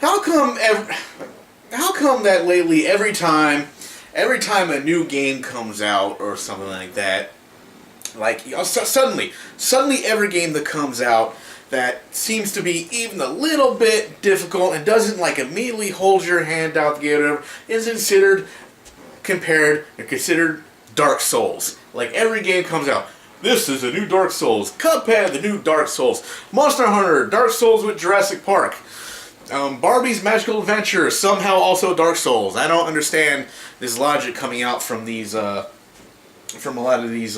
how come that lately every time a new game comes out or something like that, like suddenly every game that comes out that seems to be even a little bit difficult and doesn't like immediately hold your hand out the gate or whatever, is considered Dark Souls. Like every game comes out, this is a new Dark Souls. Cuphead, the new Dark Souls. Monster Hunter, Dark Souls with Jurassic Park. Barbie's Magical Adventure, somehow also Dark Souls. I don't understand this logic coming out from these, from a lot of these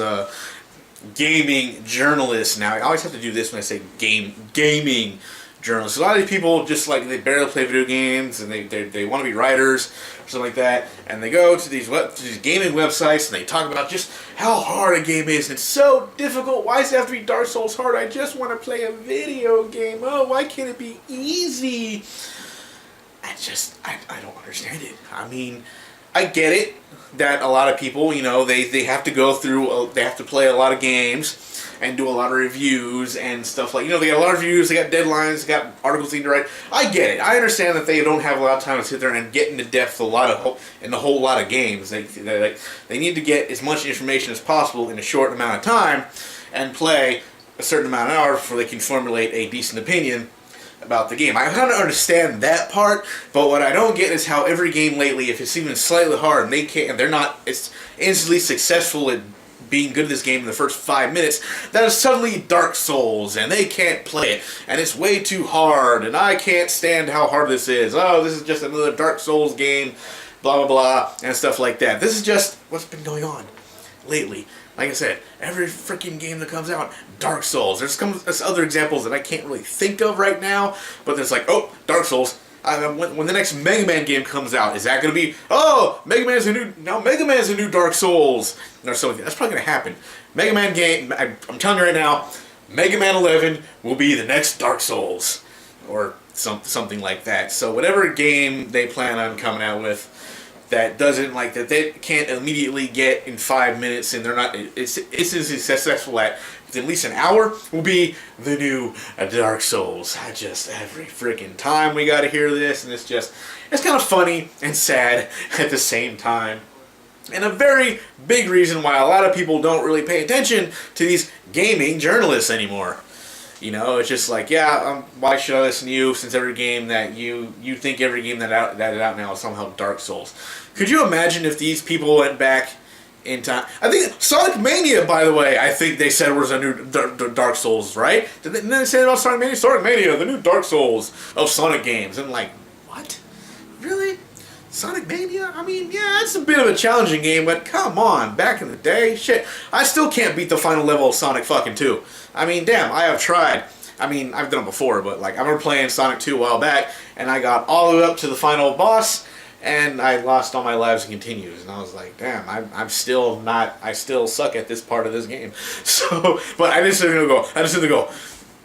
gaming journalists. Now, I always have to do this when I say gaming journalists. A lot of these people just like they barely play video games and they want to be writers or something like that, and they go to these gaming websites and they talk about just how hard a game is and it's so difficult. Why does it have to be Dark Souls hard? I just want to play a video game. Oh, why can't it be easy? I don't understand it. I mean, I get it that a lot of people, you know, they have to go through, they have to play a lot of games and do a lot of reviews and stuff like, you know, they got a lot of reviews, they got deadlines, they got articles they need to write. I get it. I understand that they don't have a lot of time to sit there and get into depth in a whole lot of games. They need to get as much information as possible in a short amount of time and play a certain amount of hours before they can formulate a decent opinion about the game. I kind of understand that part, but what I don't get is how every game lately, if it's even slightly hard and they're not instantly successful at being good at this game in the first 5 minutes, that is suddenly Dark Souls and they can't play it and it's way too hard and I can't stand how hard this is. Oh, this is just another Dark Souls game, blah blah blah, and stuff like that. This is just what's been going on lately. Like I said, every freaking game that comes out, Dark Souls. There's other examples that I can't really think of right now, but there's like, oh, Dark Souls. When the next Mega Man game comes out, is that going to be, oh, Mega Man's a new Dark Souls, or something? That's probably going to happen. Mega Man game, I'm telling you right now, Mega Man 11 will be the next Dark Souls, or something like that. So whatever game they plan on coming out with, that doesn't like that they can't immediately get in 5 minutes and they're not it's successful at least an hour, will be the new Dark Souls. Every freaking time we gotta hear this, and it's kind of funny and sad at the same time. And a very big reason why a lot of people don't really pay attention to these gaming journalists anymore. You know, it's just like, yeah, why should I listen to you since every game that you think every game that is out now is somehow Dark Souls? Could you imagine if these people went back in time? I think Sonic Mania, by the way, I think they said was a new Dark Souls, right? Didn't they say about Sonic Mania? Sonic Mania, the new Dark Souls of Sonic games. And like, what? Really? Sonic Mania? I mean, yeah, it's a bit of a challenging game, but come on, back in the day, shit. I still can't beat the final level of Sonic fucking 2. I mean, damn, I have tried. I mean, I've done it before, but like, I remember playing Sonic 2 a while back, and I got all the way up to the final boss, and I lost all my lives and continues, and I was like, damn, I still suck at this part of this game. So, but I just didn't go,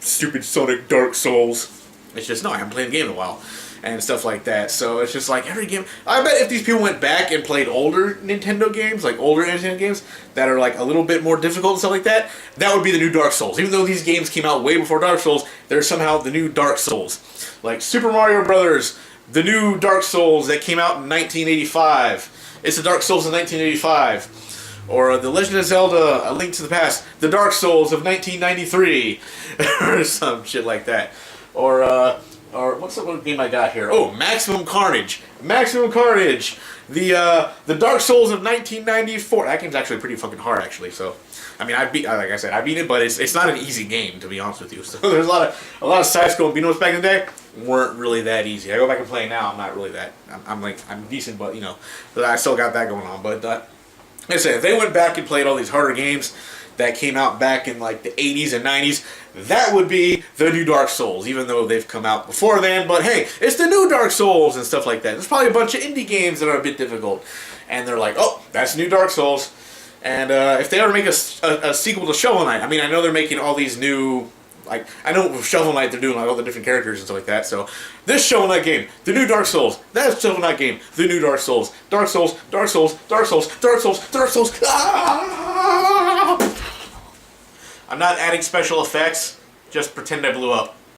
stupid Sonic Dark Souls. It's just, no, I haven't played the game in a while. And stuff like that. So it's just like every game. I bet if these people went back and played older Nintendo games, like older Nintendo games that are like a little bit more difficult and stuff like that, that would be the new Dark Souls. Even though these games came out way before Dark Souls, they're somehow the new Dark Souls. Like Super Mario Brothers, the new Dark Souls that came out in 1985. It's the Dark Souls of 1985. Or The Legend of Zelda: A Link to the Past, the Dark Souls of 1993, or some shit like that. Or what's the one game I got here? Oh, Maximum Carnage. Maximum Carnage. The Dark Souls of 1994. That game's actually pretty fucking hard, actually. So, I mean, like I said, I beat it, but it's not an easy game, to be honest with you. So there's a lot of side scrolling beat 'em ups back in the day weren't really that easy. I go back and play now. I'm not really that. I'm decent, but you know, but I still got that going on. But like I said, if they went back and played all these harder games that came out back in like the 80s and 90s, that would be the new Dark Souls, even though they've come out before then. But hey, it's the new Dark Souls and stuff like that. There's probably a bunch of indie games that are a bit difficult, and they're like, oh, that's new Dark Souls. And if they ever make a sequel to Shovel Knight, I mean, I know they're making all these new, like, I know with Shovel Knight they're doing like all the different characters and stuff like that. So this Shovel Knight game, the new Dark Souls. That Shovel Knight game, the new Dark Souls. Dark Souls, Dark Souls, Dark Souls, Dark Souls, Dark Souls. Ah! I'm not adding special effects. Just pretend I blew up.